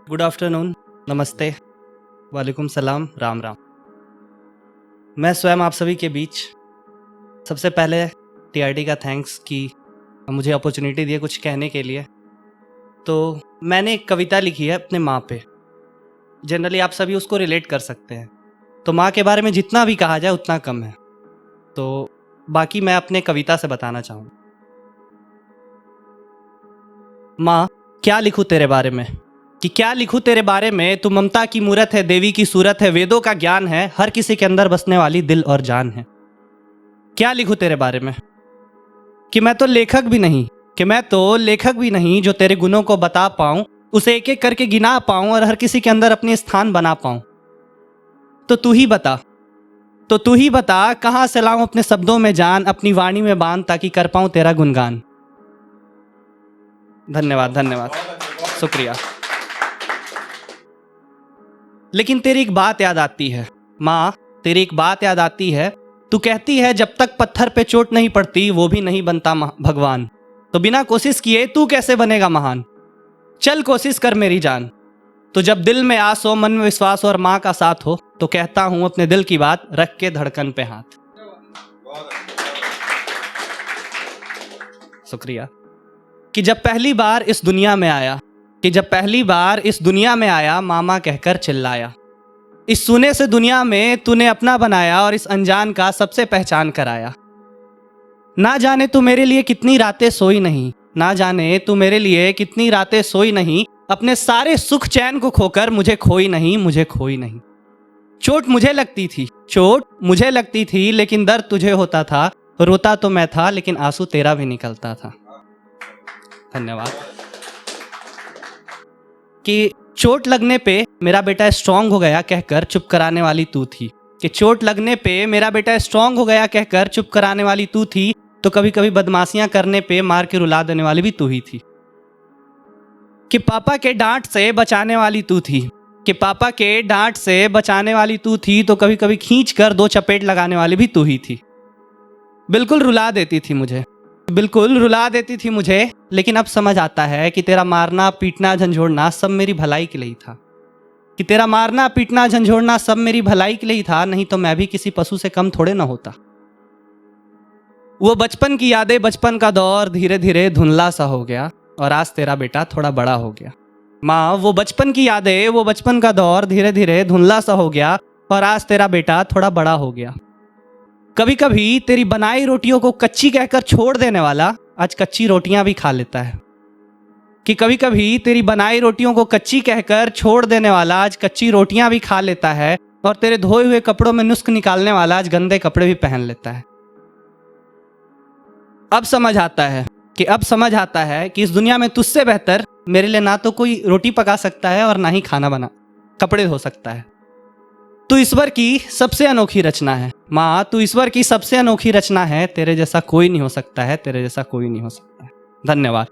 Good afternoon, नमस्ते, वालेकुम सलाम, राम राम। मैं स्वयं आप सभी के बीच सबसे पहले टीआरडी का थैंक्स कि मुझे अपॉर्चुनिटी दी है कुछ कहने के लिए। तो मैंने एक कविता लिखी है अपने माँ पे। जनरली आप सभी उसको रिलेट कर सकते हैं। तो माँ के बारे में जितना भी कहा जाए उतना कम है। तो बाकी मैं अपने कविता से बताना चाहूँगा। माँ, क्या लिखूँ तेरे बारे में कि क्या लिखूँ तेरे बारे में। तू ममता की मूरत है, देवी की सूरत है, वेदों का ज्ञान है, हर किसी के अंदर बसने वाली दिल और जान है। क्या लिखूँ तेरे बारे में कि मैं तो लेखक भी नहीं जो तेरे गुणों को बता पाऊं, उसे एक एक करके गिना पाऊं और हर किसी के अंदर अपने स्थान बना पाऊं। तो तू ही बता कहां से लाऊं अपने शब्दों में जान, अपनी वाणी में बांध ताकि कर पाऊं तेरा गुणगान। धन्यवाद, शुक्रिया। लेकिन तेरी एक बात याद आती है माँ, तेरी एक बात याद आती है। तू कहती है जब तक पत्थर पे चोट नहीं पड़ती वो भी नहीं बनता भगवान। तो बिना कोशिश किए तू कैसे बनेगा महान। चल कोशिश कर मेरी जान। तो जब दिल में आस हो, मन में विश्वास हो और माँ का साथ हो, तो कहता हूं अपने दिल की बात रख के धड़कन पे हाथ। शुक्रिया। कि जब पहली बार इस दुनिया में आया मामा कहकर चिल्लाया। इस सुने से दुनिया में तूने अपना बनाया और इस अनजान का सबसे पहचान कराया। ना जाने तू मेरे लिए कितनी रातें सोई नहीं, अपने सारे सुख चैन को खोकर मुझे खोई नहीं। चोट मुझे लगती थी लेकिन दर्द तुझे होता था। रोता तो मैं था लेकिन आंसू तेरा भी निकलता था। धन्यवाद। कि चोट लगने पे मेरा बेटा स्ट्रांग हो गया कहकर चुप कराने वाली तू थी। तो कभी कभी बदमाशियां करने पे मार के रुला देने वाली भी तू ही थी। कि पापा के डांट से बचाने वाली तू थी। तो कभी कभी खींच कर 2 चपेट लगाने वाली भी तू ही थी। बिल्कुल रुला देती थी मुझे, लेकिन अब समझ आता है कि तेरा मारना पीटना झंझोड़ना सब मेरी भलाई के लिए ही था। नहीं तो मैं भी किसी पशु से कम थोड़े ना होता। वो बचपन की यादें, बचपन का दौर धीरे धीरे धुंधला सा हो गया और आज तेरा बेटा थोड़ा बड़ा हो गया। माँ, वो बचपन की यादें, वो बचपन का दौर धीरे धीरे धुंधला सा हो गया और आज तेरा बेटा थोड़ा बड़ा हो गया। कभी कभी तेरी बनाई रोटियों को कच्ची कहकर छोड़ देने वाला आज कच्ची रोटियां भी खा लेता है। कि कभी कभी तेरी बनाई रोटियों को कच्ची कहकर छोड़ देने वाला आज कच्ची रोटियां भी खा लेता है और तेरे धोए हुए कपड़ों में नुस्ख निकालने वाला आज गंदे कपड़े भी पहन लेता है। अब समझ आता है कि इस दुनिया में तुझसे बेहतर मेरे लिए ना तो कोई रोटी पका सकता है और ना ही कपड़े धो सकता है। तू ईश्वर की सबसे अनोखी रचना है माँ, तेरे जैसा कोई नहीं हो सकता है। धन्यवाद।